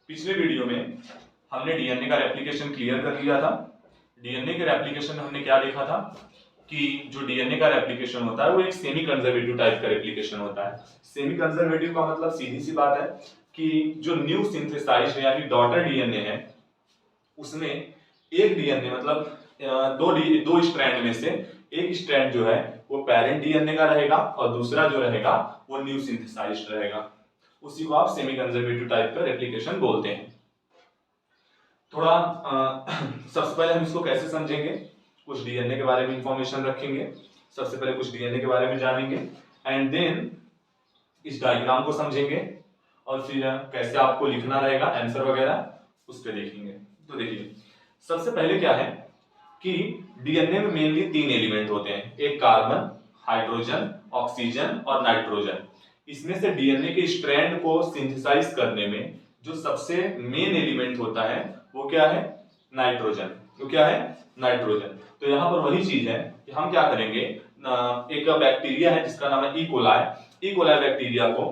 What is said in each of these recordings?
पिछले वीडियो में हमने डीएनए का रेप्लिकेशन क्लियर कर लिया था। डीएनए के रेप्लिकेशन में हमने क्या देखा था कि जो डीएनए का रेप्लिकेशन होता है वो एक सेमी कंजर्वेटिव टाइप का रेप्लिकेशन होता है। सेमी कंजर्वेटिव का मतलब सीधी सी बात है कि जो न्यू सिंथेसाइज्ड यानी डॉटर डीएनए है उसमें एक डीएनए मतलब दो स्ट्रैंड में से एक स्ट्रैंड जो है वो पेरेंट डीएनए का रहेगा और दूसरा जो रहेगा वो न्यू सिंथेसाइज्ड रहेगा। उसी को आप सेमी कंजर्वेटिव टाइप का रेप्लिकेशन बोलते हैं। थोड़ा सबसे पहले हम इसको कैसे समझेंगे, कुछ डीएनए के बारे में इंफॉर्मेशन रखेंगे। सबसे पहले कुछ डीएनए के बारे में जानेंगे एंड देन इस डायग्राम को समझेंगे और फिर कैसे आपको लिखना रहेगा आंसर वगैरह उस पर देखेंगे। तो देखिए सबसे पहले क्या है कि डीएनए में मेनली 3 एलिमेंट होते हैं, एक कार्बन, हाइड्रोजन, ऑक्सीजन और नाइट्रोजन। इसमें से डीएनए के स्ट्रैंड को सिंथेसाइज करने में जो सबसे मेन एलिमेंट होता है वो क्या है, नाइट्रोजन। तो क्या है, नाइट्रोजन। तो यहाँ पर वही चीज है कि हम क्या करेंगे, एक बैक्टीरिया है जिसका नाम है ई कोलाई बैक्टीरिया को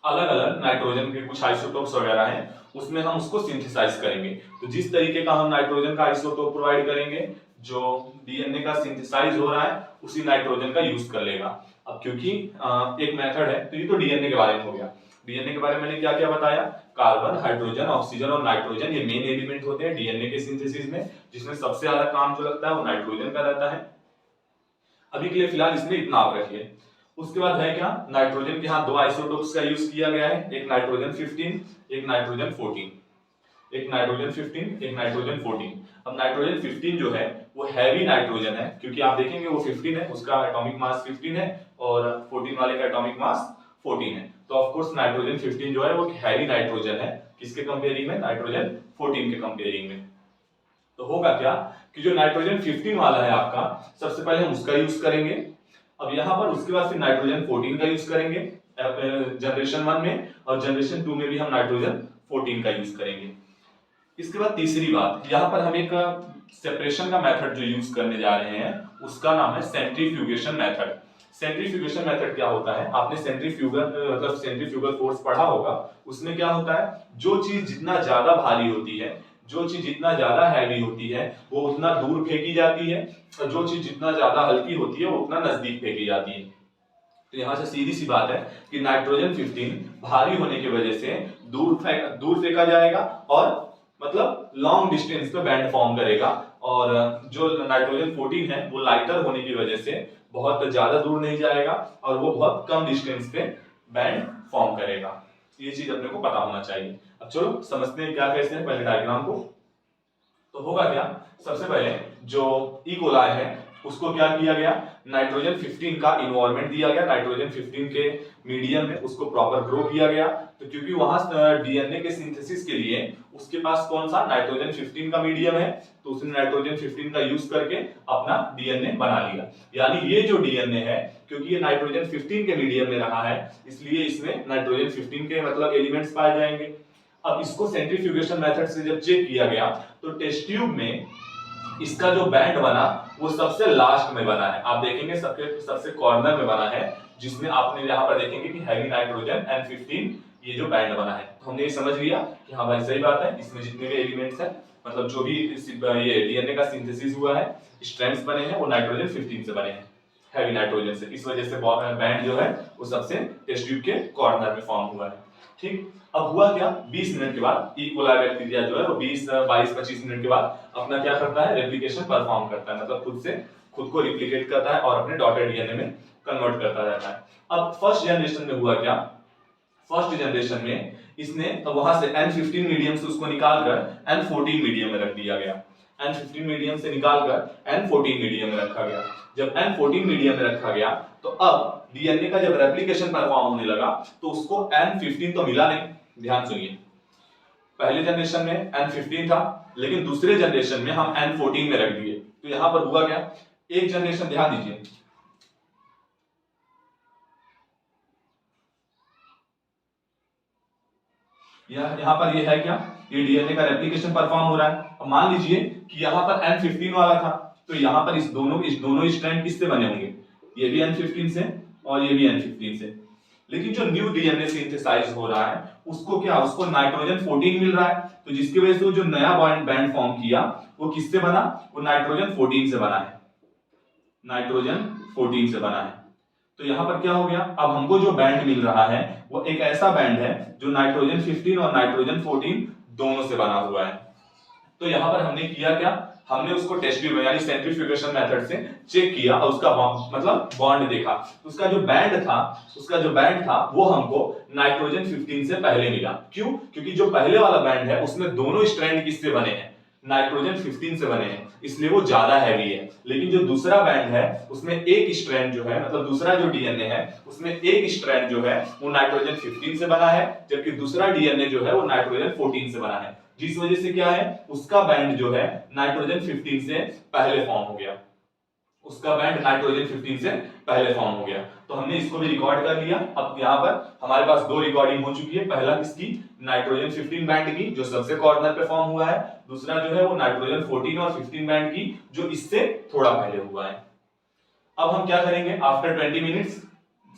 अलग अलग नाइट्रोजन के कुछ आइसोटोप्स वगैरह हैं उसमें हम उसको सिंथेसाइज करेंगे। तो जिस तरीके का हम नाइट्रोजन का आइसोटोप प्रोवाइड करेंगे जो डीएनए का सिंथेसाइज हो रहा है उसी नाइट्रोजन का यूज कर लेगा। अब क्योंकि एक मेथड है तो ये तो डीएनए के बारे में हो गया। डीएनए के बारे में मैंने क्या क्या बताया, कार्बन, हाइड्रोजन, ऑक्सीजन और नाइट्रोजन ये मेन एलिमेंट होते हैं डीएनए के सिंथेसिस में, जिसमें सबसे ज्यादा काम जो लगता है वो नाइट्रोजन का रहता है। अभी के लिए फिलहाल इसमें इतना आप रखिए। उसके बाद है क्या, नाइट्रोजन के यहाँ 2 आइसोटोप्स का यूज किया गया है, एक नाइट्रोजन 15, एक नाइट्रोजन 14। एक नाइट्रोजन 15, एक नाइट्रोजन 14। अब नाइट्रोजन 15 जो है वो हैवी नाइट्रोजन है क्योंकि आप देखेंगे वो 15 है, उसका एटॉमिक मास 15 है और 14 वाले का एटॉमिक मास 14 है। तो ऑफ कोर्स नाइट्रोजन 15 जो है वो हैवी नाइट्रोजन है, किसके कंपेयरिंग में, नाइट्रोजन 14 के कंपेयरिंग में। तो होगा क्या कि जो नाइट्रोजन 15 वाला है आपका, सबसे पहले हम उसका यूज करेंगे। अब यहाँ पर उसके बाद फिर नाइट्रोजन 14 का यूज करेंगे जनरेशन 1 में, और जनरेशन 2 में भी हम नाइट्रोजन 14 का यूज करेंगे। इसके बाद तीसरी बात, यहाँ पर हम एक सेपरेशन का मेथड जो यूज करने जा रहे हैं उसका नाम है सेंट्रीफ्यूगेशन मेथड। सेंट्रीफ्यूगेशन मेथड क्या होता है, आपने सेंट्रीफ्यूगल फोर्स पढ़ा होगा। उसमें क्या होता है, जो चीज जितना ज्यादा भारी होती है, जो चीज जितना ज्यादा हैवी होती है वो उतना दूर फेंकी जाती है, और जो चीज जितना ज्यादा हल्की होती है वो उतना नजदीक फेंकी जाती है। तो यहाँ से सीधी सी बात है कि नाइट्रोजन 15 भारी होने की वजह से दूर फेंका जाएगा और मतलब लॉन्ग डिस्टेंस पे बैंड फॉर्म करेगा, और जो नाइट्रोजन 14 है वो लाइटर होने की वजह से बहुत ज्यादा दूर नहीं जाएगा और वो बहुत कम डिस्टेंस पे बैंड फॉर्म करेगा। ये चीज अपने को पता होना चाहिए। अब चलो समझते हैं क्या कैसे है, पहले डायग्राम को। तो होगा क्या, सबसे पहले जो ई कोलाई है उसको क्या किया गया, नाइट्रोजन 15 का इन्वायरमेंट दिया गया, नाइट्रोजन 15 के मीडियम में उसको प्रॉपर ग्रो किया गया। तो क्योंकि वहां डीएनए के सिंथेसिस के लिए उसके पास कौन सा, नाइट्रोजन 15 का मीडियम है, तो उसने नाइट्रोजन 15 का यूज करके अपना डीएनए बना लिया। यानी ये जो डीएनए है, क्योंकि ये नाइट्रोजन 15 के मीडियम में रहा है इसलिए इसमें नाइट्रोजन 15 के मतलब एलिमेंट्स पाए जाएंगे। अब इसको सेंट्रीफ्यूगेशन मेथड से जब चेक किया गया तो टेस्ट ट्यूब में इसका जो बैंड बना वो सबसे लास्ट में बना है। आप देखेंगे सबसे कॉर्नर में बना है, जिसमें आपने यहाँ पर देखेंगे कि हैवी नाइट्रोजन N15 ये जो बैंड बना है। तो हमने ये समझ लिया कि हाँ भाई सही बात है, इसमें जितने भी एलिमेंट्स हैं मतलब जो भी ये डीएनए का सिंथेसिस हुआ है, स्ट्रैंड्स बने हैं वो नाइट्रोजन 15 से बने हैं, हैवी नाइट्रोजन से। इस वजह से बैंड जो है वो सबसे टेस्ट ट्यूब के कॉर्नर में फॉर्म हुआ है। ठीक, अब हुआ क्या, 20 मिनट के बाद ई कोलाई बैक्टीरिया जो है वो 22-25 मिनट के बाद अपना क्या करता है, रेप्लिकेशन परफॉर्म करता है, मतलब खुद को रिप्लिकेट करता है और अपने डॉटर डीएनए में कन्वर्ट करता रहता है। अब फर्स्ट जनरेशन में हुआ क्या, फर्स्ट जनरेशन में इसने वहां से N15 मीडियम से उसको निकालकर N14 मीडियम में रख दिया गया। N15 मीडियम से निकालकर N14 मीडियम में रखा गया। जब N14 मीडियम में रखा गया तो अब डीएनए का जब रेप्लिकेशन परफॉर्म होने लगा तो उसको N15 तो मिला नहीं। ध्यान सुनिए, पहले जनरेशन में N15 था लेकिन दूसरे जनरेशन में हम N14 में रख दिए। तो यहां पर हुआ क्या, एक जनरेशन, ध्यान दीजिए, यहां पर ये है क्या, ये डीएनए का रेप्लिकेशन परफॉर्म हो रहा है। अब मान लीजिए कि यहां पर N15 वाला था तो यहां पर इस दोनों स्ट्रैंड किससे बने होंगे, ये भी N15 से और ये भी N15 से। लेकिन जो न्यू डीएनए सिंथेसाइज हो रहा है उसको क्या, उसको नाइट्रोजन 14 मिल रहा है, तो जिसकी वजह से वो जो नया बैंड फॉर्म किया वो किससे बना, वो नाइट्रोजन 14 से बना है, नाइट्रोजन 14 से बना है। तो यहां पर क्या हो गया, अब हमको जो बैंड मिल रहा है वो एक ऐसा बैंड है जो नाइट्रोजन 15 और नाइट्रोजन 14 दोनों से बना हुआ है। तो यहां पर हमने किया क्या, हमने उसको टेस्ट ट्यूब यानी सेंट्रीफ्यूगेशन मेथड से चेक किया और उसका मतलब बॉन्ड देखा। उसका जो बैंड था वो हमको नाइट्रोजन 15 से पहले मिला। क्यों, क्योंकि जो पहले वाला बैंड है उसमें दोनों स्ट्रैंड किससे बने हैं, नाइट्रोजन 15 से बने हैं, इसलिए वो ज्यादा हैवी है। लेकिन जो दूसरा बैंड है उसमें एक स्ट्रैंड जो है, मतलब दूसरा जो डीएनए है उसमें एक स्ट्रैंड जो है वो नाइट्रोजन 15 से बना है, जबकि दूसरा डीएनए जो है वो नाइट्रोजन 14 से बना है, जिस वजह से क्या है, उसका बैंड जो है नाइट्रोजन 15 से पहले फॉर्म हो गया, उसका बैंड नाइट्रोजन 15 से पहले फॉर्म हो गया। तो हमने इसको भी रिकॉर्ड कर लिया। अब यहाँ पर हमारे पास दो रिकॉर्डिंग हो चुकी है, पहला किसकी, नाइट्रोजन 15 बैंड की जो सबसे कॉर्नर पे फॉर्म हुआ है, दूसरा जो है वो नाइट्रोजन 14 और 15 बैंड की जो इससे थोड़ा पहले हुआ है। अब हम क्या करेंगे, आफ्टर 20 मिनट्स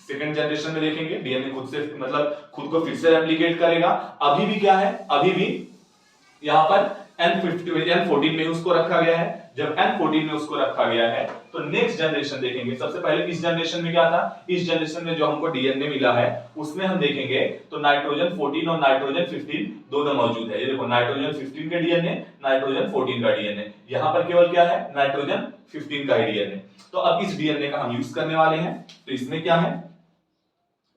सेकंड जनरेशन में देखेंगे डीएनए खुद से, मतलब खुद को फिर से रेप्लिकेट करेगा। अभी भी क्या है, अभी भी यहाँ पर N14 में उसको रखा गया है। जब N14 में उसको रखा गया है तो नेक्स्ट जनरेशन देखेंगे। सबसे पहले इस जनरेशन में क्या था, इस जनरेशन में जो हमको डीएनए मिला है उसमें हम देखेंगे तो नाइट्रोजन 14 और नाइट्रोजन 15 दोनों मौजूद है। ये देखो नाइट्रोजन 15 का डीएनए, नाइट्रोजन 14 का डीएनए, यहाँ पर केवल क्या है, नाइट्रोजन 15 का ही डीएनए। तो अब इस डीएनए का हम यूज करने वाले हैं। तो इसमें क्या है,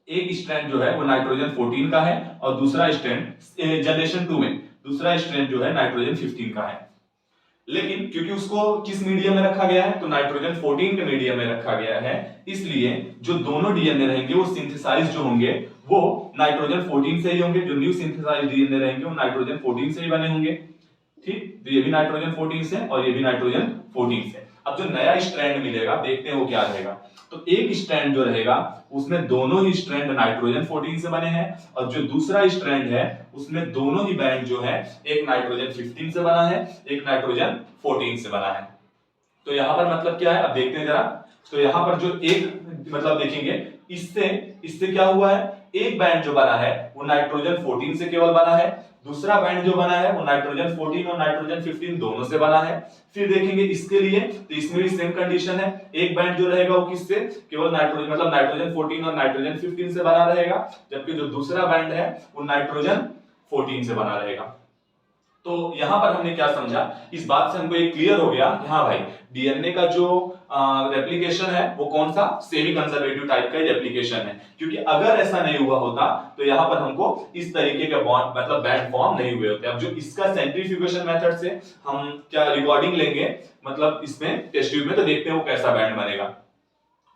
एक स्ट्रैंड जो है वो नाइट्रोजन 14 का है और दूसरा स्ट्रैंड जनरेशन 2 में दूसरा स्ट्रैंड जो है नाइट्रोजन 15 का है। लेकिन क्योंकि उसको किस मीडियम में रखा गया है, तो नाइट्रोजन 14 के मीडियम में रखा गया है, इसलिए जो दोनों डीएनए रहेंगे वो सिंथेसाइज जो होंगे वो नाइट्रोजन 14 से ही होंगे। जो न्यू सिंथेसाइज डीएनए रहेंगे वो नाइट्रोजन 14 से ही बने होंगे। ठीक, तो ये भी नाइट्रोजन 14 से और ये भी नाइट्रोजन 14 से। अब जो नया स्ट्रैंड मिलेगा देखते हैं वो क्या रहेगा। तो एक स्ट्रैंड जो रहेगा उसमें दोनों ही स्ट्रैंड नाइट्रोजन 14 से बने हैं और जो दूसरा स्ट्रैंड है उसमें दोनों ही बैंड जो है एक नाइट्रोजन 15 से बना है, एक नाइट्रोजन 14 से बना है। तो यहां पर मतलब क्या है, अब देखते हैं जरा। तो यहां पर जो एक मतलब देखेंगे इससे क्या हुआ है, एक बैंड जो बना है वो नाइट्रोजन 14 से केवल बना है, दूसरा बैंड जो बना है वो नाइट्रोजन 14 और नाइट्रोजन 15 दोनों से बना है। फिर देखेंगे इसके लिए, तो इसमें भी सेम कंडीशन है, एक बैंड जो रहेगा वो किससे, केवल नाइट्रोजन मतलब नाइट्रोजन 14 और नाइट्रोजन 15 से बना रहेगा, जबकि जो दूसरा बैंड है वो नाइट्रोजन 14 से बना रहेगा। तो यहां पर हमने क्या समझा, इस बात से हमको एक क्लियर हो गया कि हाँ भाई डीएनए का जो रेप्लिकेशन है वो कौन सा, सेमी कंजर्वेटिव टाइप का रेप्लिकेशन है। क्योंकि अगर ऐसा नहीं हुआ होता तो यहां पर हमको इस तरीके के बॉन्ड मतलब बैंड फॉर्म नहीं हुए होते। अब जो इसका सेंट्रीफ्यूगेशन मेथड से हम क्या रिकॉर्डिंग लेंगे मतलब इसमें टेस्ट ट्यूब में, तो देखते हैं वो कैसा बैंड बनेगा।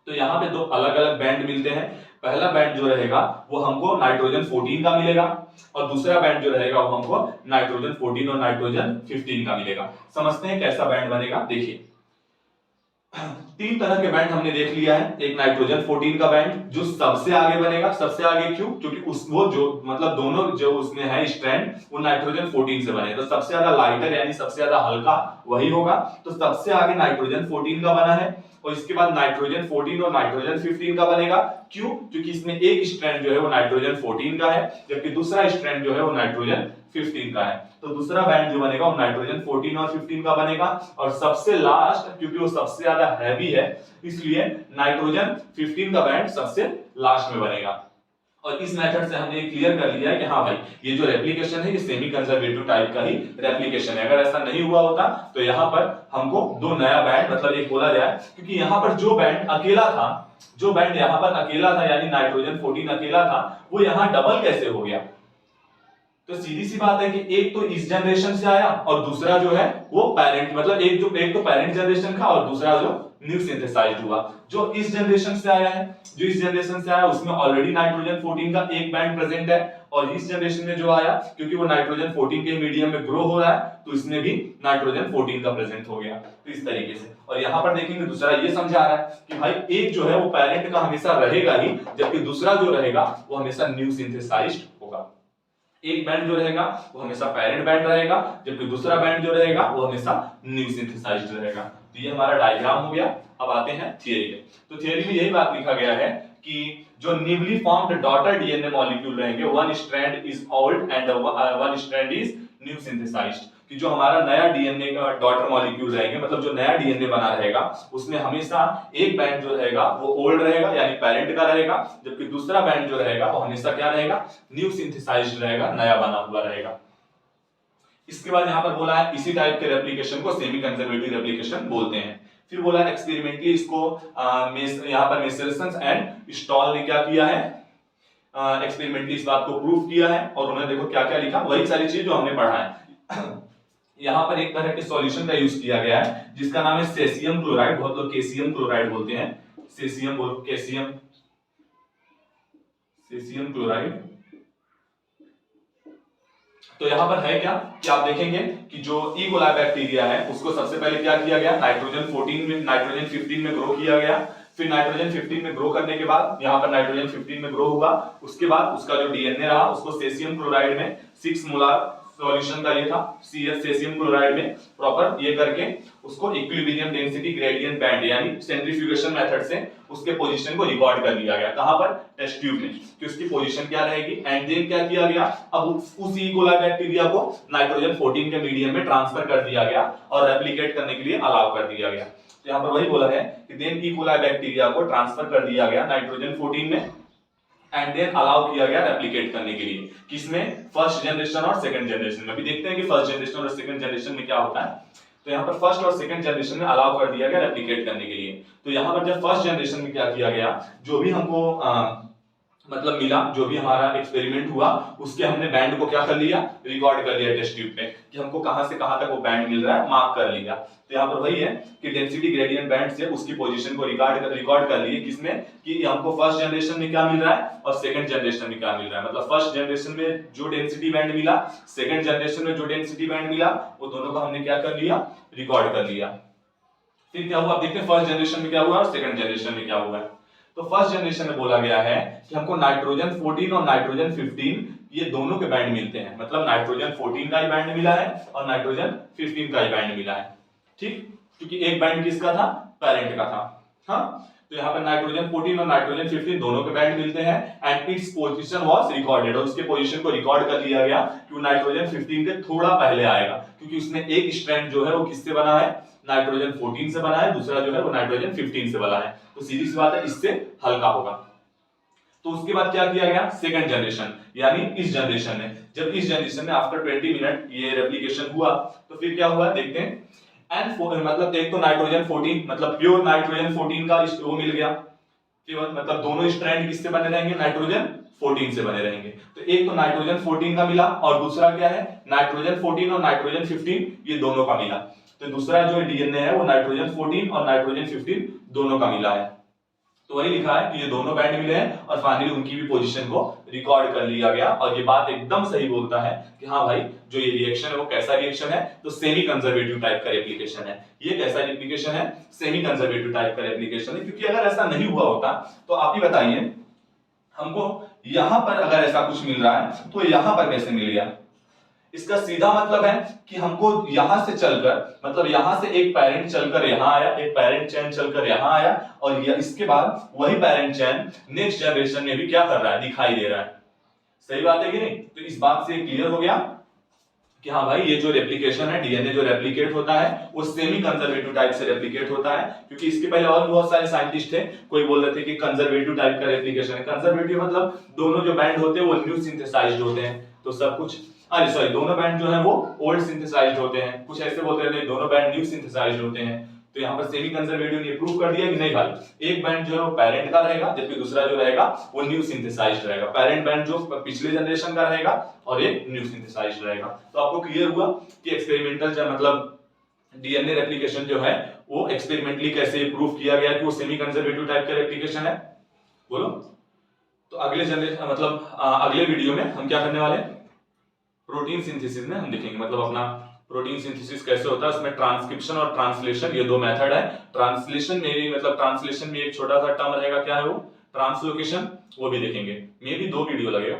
तो यहाँ पे दो अलग अलग बैंड मिलते हैं। पहला बैंड जो रहेगा वो हमको नाइट्रोजन 14 का मिलेगा और दूसरा बैंड जो रहेगा वो हमको नाइट्रोजन 14 और नाइट्रोजन 15 का मिलेगा। समझते हैं कैसा बैंड बनेगा। देखिए तीन तरह के बैंड हमने देख लिया है। एक नाइट्रोजन 14 का बैंड जो सबसे आगे बनेगा, सबसे आगे क्यों, क्योंकि वो जो मतलब दोनों जो उसमें है स्ट्रैंड वो नाइट्रोजन 14 से बने, तो सबसे ज्यादा लाइटर यानी सबसे ज्यादा हल्का वही होगा। तो सबसे आगे नाइट्रोजन 14 का बना है और इसके बाद नाइट्रोजन 14 और नाइट्रोजन 15 का बनेगा। क्यों, क्योंकि इसमें एक स्ट्रैंड जो है वो नाइट्रोजन 14 का है जबकि दूसरा स्ट्रैंड जो है वो नाइट्रोजन 15 का है। तो दूसरा बैंड जो बनेगा वो नाइट्रोजन 14 और 15 का बनेगा। और सबसे लास्ट, क्योंकि वो सबसे ज्यादा हैवी है इसलिए नाइट्रोजन 15 का बैंड सबसे लास्ट में बनेगा। और इस मेथड से हमने क्लियर कर लिया है कि हाँ भाई ये जो रेप्लिकेशन है ये सेमी कंजर्वेटिव टाइप का ही रेप्लिकेशन है। अगर ऐसा नहीं हुआ होता तो यहाँ पर हमको दो नया बैंड मतलब एक बोला जाए, क्योंकि यहाँ पर जो बैंड अकेला था, जो बैंड यहाँ पर अकेला था यानी नाइट्रोजन 14 अकेला था, वो यहाँ डबल कैसे हो गया। तो सीधी सी बात है कि एक तो इस जनरेशन से आया और दूसरा जो है वो पेरेंट मतलब एक तो पेरेंट जनरेशन का और दूसरा जो न्यू सिंथेसाइज्ड हुआ। जो इस जनरेशन से आया है, जो इस जनरेशन से आया उसमें ऑलरेडी नाइट्रोजन 14 का एक बैंड प्रेजेंट है और इस जनरेशन में जो आया क्योंकि वो नाइट्रोजन 14 के मीडियम में ग्रो हो रहा है तो इसमें भी नाइट्रोजन 14 का प्रेजेंट हो गया। तो इस तरीके से, और यहाँ पर देखेंगे दूसरा ये समझा रहा है कि भाई एक जो है वो पेरेंट का हमेशा रहेगा ही, जबकि दूसरा जो रहेगा वो हमेशा न्यू सिंथेसाइज्ड होगा। एक बैंड जो रहेगा वो हमेशा पेरेंट बैंड रहेगा जबकि दूसरा बैंड जो रहेगा वो हमेशा न्यू सिंथेसाइज्ड रहेगा। तो ये हमारा डायग्राम हो गया। अब आते हैं थियरी पे। तो थियरी में यही बात लिखा गया है कि जो newly formed daughter DNA molecule रहेंगे, one strand is old and one strand is new synthesized, कि जो हमारा नया डीएनए का डॉटर मॉलिक्यूल रहेंगे, मतलब जो नया डीएनए बना रहेगा, उसमें हमेशा एक बैंड जो रहेगा वो ओल्ड रहेगा यानी पेरेंट का रहेगा, जबकि दूसरा बैंड जो रहेगा वो हमेशा क्या रहेगा, न्यू सिंथेसाइज्ड रहेगा, नया बना हुआ रहेगा। इसके बाद यहाँ पर बोला है इसी टाइप के रेप्लिकेशन को सेमी कंजर्वेटिव रेप्लिकेशन बोलते हैं। फिर बोला है एक्सपेरिमेंटली इसको यहाँ पर मेसेल्सन एंड स्टॉल ने क्या किया है, एक्सपेरिमेंटली इस बात को प्रूव किया है, और उन्होंने देखो क्या क्या लिखा, वही सारी चीज जो हमने पढ़ा है। यहाँ पर एक तरह के सॉल्यूशन का यूज किया गया है जिसका नाम है सेसियम क्लोराइड, बहुत लोग कैसियम क्लोराइड बोलते हैं, सेसियम क्लोराइड। तो यहाँ पर है क्या कि आप देखेंगे कि जो ई कोलाई बैक्टीरिया है उसको सबसे पहले क्या किया गया, नाइट्रोजन 15 में ग्रो किया गया। फिर नाइट्रोजन 15 में ग्रो करने के बाद यहाँ पर नाइट्रोजन 15 में ग्रो हुआ, उसके बाद उसका जो डीएनए रहा उसको सेसियम क्लोराइड में 6 मोलार सॉल्यूशन का ये था, सेसियम क्लोराइड में प्रॉपर ये करके उसको इक्विलिब्रियम डेंसिटी ग्रेडियंट बैंड यानी सेंट्रीफ्यूगेशन मेथड से उसके पोजीशन को रिकॉर्ड कर लिया गया। कहां पर, टेस्ट ट्यूब में, कि उसकी पोजीशन क्या रहेगी। एंड देन क्या किया गया, अब उस ई कोलाई बैक्टीरिया को नाइट्रोजन 14 के मीडियम में ट्रांसफर कर दिया गया और रेप्लिकेट करने के लिए अलाउ कर दिया गया। तो यहाँ पर वही बोला है कि देन ई कोलाई बैक्टीरिया को ट्रांसफर कर दिया गया नाइट्रोजन 14 में एंड देन अलाउ किया गया रेप्लिकेट करने के लिए, किसमें, फर्स्ट जनरेशन और सेकंड जनरेशन में। अभी देखते हैं कि फर्स्ट जनरेशन और सेकंड जनरेशन में क्या होता है। तो यहाँ पर फर्स्ट और सेकंड जनरेशन में अलाउ कर दिया गया रेप्लिकेट करने के लिए। तो यहाँ पर जब फर्स्ट जनरेशन में क्या किया गया, जो भी हमको मतलब मिला, जो भी हमारा एक्सपेरिमेंट हुआ उसके हमने बैंड को क्या कर लिया, रिकॉर्ड कर लिया टेस्ट ट्यूब पे, कि हमको कहां से कहां तक वो बैंड मिल रहा है मार्क कर लिया। तो यहाँ पर वही है कि डेंसिटी ग्रेडियंट बैंड से उसकी पोजीशन को रिकॉर्ड कर लिए, किसमें, कि हमको फर्स्ट जनरेशन में क्या मिल रहा है और सेकंड जनरेशन में क्या मिल रहा है। मतलब फर्स्ट जनरेशन में जो डेंसिटी बैंड मिला, सेकंड जनरेशन में जो डेंसिटी बैंड मिला, वो दोनों को हमने क्या कर लिया, रिकॉर्ड कर लिया। फिर क्या हुआ, देखते हैं फर्स्ट जनरेशन में क्या हुआ और सेकंड जनरेशन में क्या हुआ है। तो फर्स्ट जनरेशन में बोला गया है कि हमको नाइट्रोजन 14 और नाइट्रोजन 15 ये दोनों के बैंड मिलते हैं, मतलब नाइट्रोजन 14 का ही बैंड मिला है और नाइट्रोजन 15 का ही बैंड मिला है, ठीक, क्योंकि एक बैंड किसका था, पेरेंट का था। हाँ, तो यहाँ पर नाइट्रोजन 14 और नाइट्रोजन 15 दोनों के बैंड मिलते हैं and its position was recorded, और उसके पोजीशन को रिकॉर्ड कर लिया गया कि नाइट्रोजन 15 के थोड़ा पहले आएगा, क्योंकि उसमें एक स्ट्रैंड जो है वो किससे बना है, नाइट्रोजन 14 से बना है, दूसरा जो है वो नाइट्रोजन 15 से बना है। तो सीधी सी बात है, इससे हल्का होगा। तो उसके बाद क्या किया गया, सेकंड जनरेशन, यानी इस जनरेशन में, जब इस जनरेशन में आफ्टर 20 मिनट ये रेप्लिकेशन हुआ, तो फिर क्या हुआ देखते हैं। एंड मतलब एक तो नाइट्रोजन 14 मतलब प्योर नाइट्रोजन 14 का वो मिल गया, केवल मतलब दोनों स्ट्रैंड किससे बने रहेंगे, नाइट्रोजन 14 से बने रहेंगे। तो एक तो नाइट्रोजन 14 का मिला और दूसरा क्या है, नाइट्रोजन 14 और नाइट्रोजन 15 ये दोनों का मिला। तो दूसरा जो डीएनए है वो नाइट्रोजन 14 और नाइट्रोजन 15 दोनों का मिला है। तो वही लिखा है कि ये दोनों बैंड मिले हैं और फाइनली उनकी भी पोजीशन को रिकॉर्ड कर लिया गया। और ये बात एकदम सही बोलता है कि हाँ भाई, जो ये रिएक्शन है वो कैसा रिएक्शन है, तो सेमी कंजर्वेटिव टाइप का रेप्लिकेशन है। ये कैसा रेप्लिकेशन है, सेमी कंजर्वेटिव टाइप का रेप्लिकेशन है, क्योंकि अगर ऐसा नहीं हुआ होता तो आप ही बताइए, हमको यहां पर अगर ऐसा कुछ मिल रहा है तो यहां पर कैसे मिल गया। इसका सीधा मतलब है कि हमको यहां से चलकर, मतलब यहां से एक पेरेंट चलकर यहां आया, एक पेरेंट चेन चलकर यहां आया, और इसके बाद वही पेरेंट चेन नेक्स्ट जनरेशन में भी क्या कर रहा है, दिखाई दे रहा है। सही बात है कि नहीं। तो इस बात से क्लियर हो गया कि हाँ भाई, ये जो रेप्लिकेशन है, डीएनए जो रेप्लिकेट होता है वो सेमी कंजर्वेटिव टाइप से रेप्लिकेट होता है। क्योंकि इसके पहले और बहुत सारे साइंटिस्ट थे, कोई बोल रहे थे कि कंजर्वेटिव टाइप का रेप्लिकेशन है। कंजर्वेटिव मतलब दोनों जो बैंड होते हैं वो न्यू सिंथेसाइज्ड होते हैं, तो सब कुछ सॉरी दोनों बैंड जो है वो ओल्ड सिंथेसाइज्ड होते हैं। कुछ ऐसे बोलते हैं दोनों बैंड न्यू सिंथेसाइज्ड होते हैं। तो यहाँ पर सेमी कंजर्वेटिव ने प्रूव कर दिया कि नहीं भाई, एक बैंड जो है वो पेरेंट का रहेगा, जबकि दूसरा जो रहेगा वो न्यू सिंथेसाइज्ड रहेगा। पेरेंट बैंड जो पिछले जनरेशन का रहेगा और एक न्यू सिंथेसाइज्ड रहेगा। तो आपको क्लियर हुआ कि एक्सपेरिमेंटल जो मतलब डीएनए रेप्लिकेशन जो है वो एक्सपेरिमेंटली कैसे प्रूव किया गया कि वो सेमी कंजर्वेटिव टाइप का रेप्लिकेशन है। बोलो। तो अगले जनरेशन मतलब अगले वीडियो में हम क्या करने वाले हैं, प्रोटीन सिंथेसिस में हम देखेंगे, मतलब अपना प्रोटीन सिंथेसिस कैसे होता है, उसमें ट्रांसक्रिप्शन और ट्रांसलेशन ये दो मेथड है। ट्रांसलेशन में भी मतलब ट्रांसलेशन में एक छोटा सा टर्म रहेगा, क्या है वो, ट्रांसलोकेशन, वो भी देखेंगे। मे भी 2 वीडियो लगेगा।